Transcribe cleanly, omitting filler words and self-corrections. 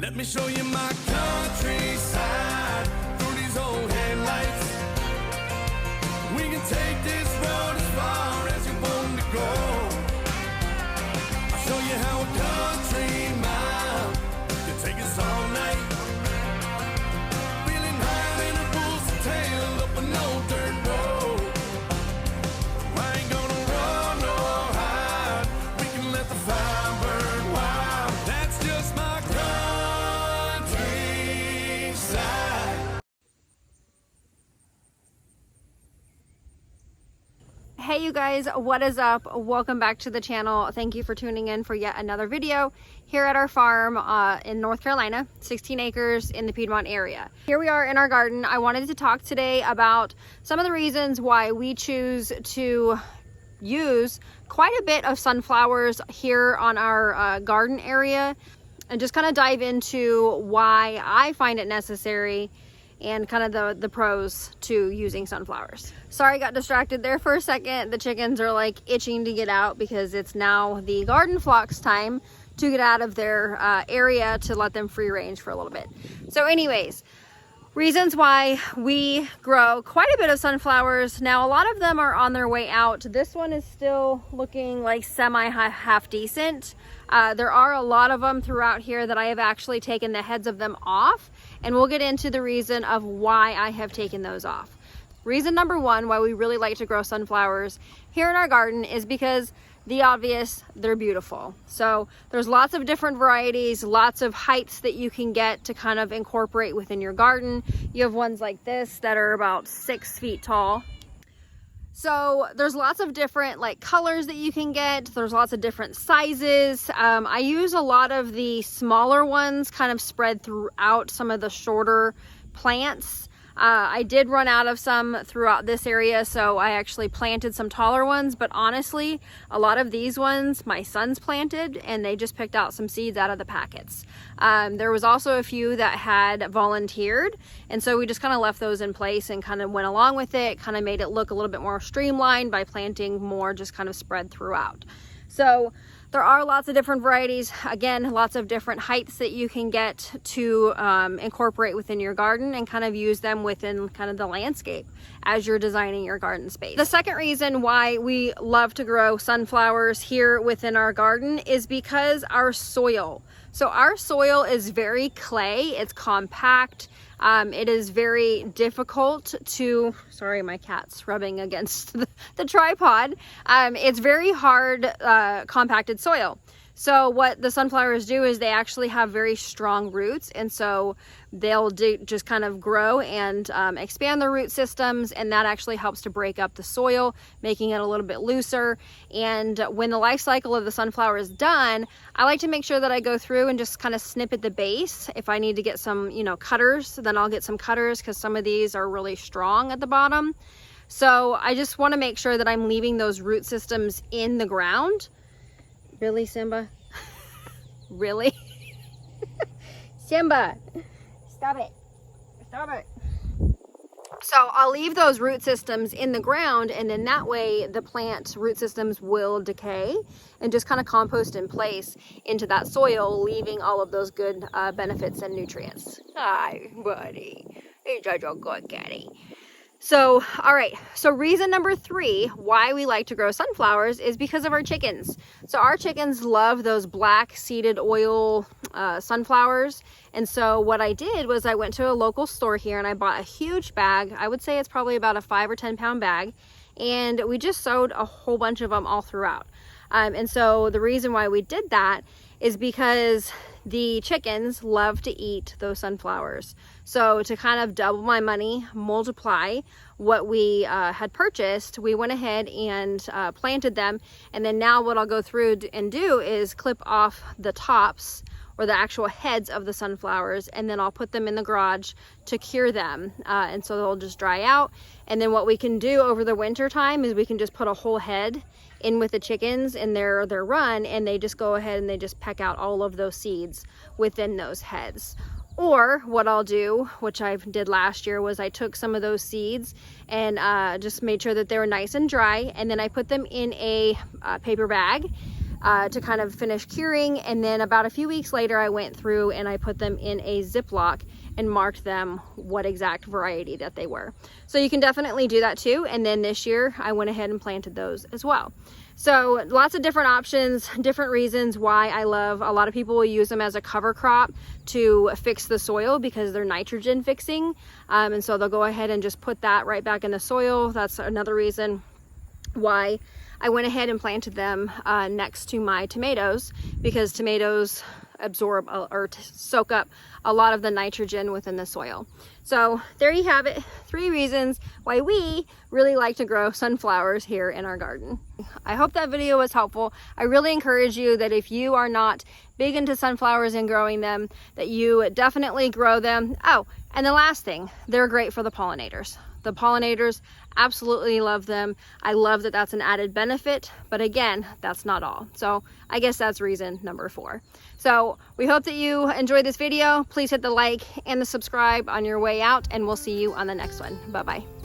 Let me show you my countryside through these old headlights. We can take this road as far as you want to go. I'll show you how a country mile can take us all night. Feeling high in a bull's tail up an old dirt road. I ain't gonna run or hide. We can let the fire burn wild. That's just my countryside. Hey you guys, what is up? Welcome back to the channel. Thank you for tuning in for yet another video here at our farm in North Carolina, 16 acres in the Piedmont area. Here we are in our garden. I wanted to talk today about some of the reasons why we choose to use quite a bit of sunflowers here on our garden area, and just kind of dive into why I find it necessary and kind of the pros to using sunflowers. Sorry, I got distracted there for a second. The chickens are like itching to get out because it's now the garden flock's time to get out of their area to let them free range for a little bit. So anyways, reasons why we grow quite a bit of sunflowers. Now, a lot of them are on their way out. This one is still looking like half decent. There are a lot of them throughout here that I have actually taken the heads of them off, and we'll get into the reason of why I have taken those off. Reason number one why we really like to grow sunflowers here in our garden is because the obvious, they're beautiful. So there's lots of different varieties, lots of heights that you can get to kind of incorporate within your garden. You have ones like this that are about 6 feet tall. So there's lots of different like colors that you can get. There's lots of different sizes. I use a lot of the smaller ones kind of spread throughout some of the shorter plants. I did run out of some throughout this area, so I actually planted some taller ones, but honestly, a lot of these ones my sons planted and they just picked out some seeds out of the packets. There was also a few that had volunteered, and so we just kind of left those in place and kind of went along with it, kind of made it look a little bit more streamlined by planting more just kind of spread throughout. So there are lots of different varieties. Again, lots of different heights that you can get to incorporate within your garden and kind of use them within kind of the landscape as you're designing your garden space. The second reason why we love to grow sunflowers here within our garden is because our soil. So our soil is very clay, it's compact. It is very difficult to, sorry, my cat's rubbing against the tripod. It's very hard, compacted soil. So what the sunflowers do is they actually have very strong roots, and so they'll just kind of grow and expand their root systems, and that actually helps to break up the soil, making it a little bit looser. And when the life cycle of the sunflower is done, I like to make sure that I go through and just kind of snip at the base. If I need to get some, cutters, then I'll get some cutters because some of these are really strong at the bottom. So I just want to make sure that I'm leaving those root systems in the ground. Really, Simba? Really? Simba, stop it. Stop it. So I'll leave those root systems in the ground, and then that way the plant root systems will decay and just kind of compost in place into that soil, leaving all of those good benefits and nutrients. Hi, buddy. You're such a good kitty. So, all right, so reason number three why we like to grow sunflowers is because of our chickens. So our chickens love those black seeded oil sunflowers. And so what I did was I went to a local store here and I bought a huge bag. I would say it's probably about a 5 or 10 pound bag. And we just sowed a whole bunch of them all throughout. And so the reason why we did that is because the chickens love to eat those sunflowers. So to kind of double my money, multiply what we had purchased, we went ahead and planted them. And then now what I'll go through and do is clip off the tops or the actual heads of the sunflowers, and then I'll put them in the garage to cure them. And so they'll just dry out. And then what we can do over the winter time is we can just put a whole head in with the chickens in their run, and they just go ahead and they just peck out all of those seeds within those heads. Or what I'll do, which I did last year, was I took some of those seeds and just made sure that they were nice and dry, and then I put them in a paper bag to kind of finish curing. And then about a few weeks later, I went through and I put them in a Ziploc and marked them what exact variety that they were. So you can definitely do that too. And then this year I went ahead and planted those as well. So lots of different options, different reasons why I love. A lot of people will use them as a cover crop to fix the soil because they're nitrogen fixing. And so they'll go ahead and just put that right back in the soil. That's another reason why I went ahead and planted them next to my tomatoes, because tomatoes absorb or soak up a lot of the nitrogen within the soil. So there you have it, 3 reasons why we really like to grow sunflowers here in our garden. I hope that video was helpful. I really encourage you that if you are not big into sunflowers and growing them, that you definitely grow them. Oh, and the last thing, they're great for the pollinators. The pollinators absolutely love them. I love that that's an added benefit, but again, that's not all. So I guess that's reason number 4. So we hope that you enjoyed this video. Please hit the like and the subscribe on your way out, and we'll see you on the next one. Bye-bye.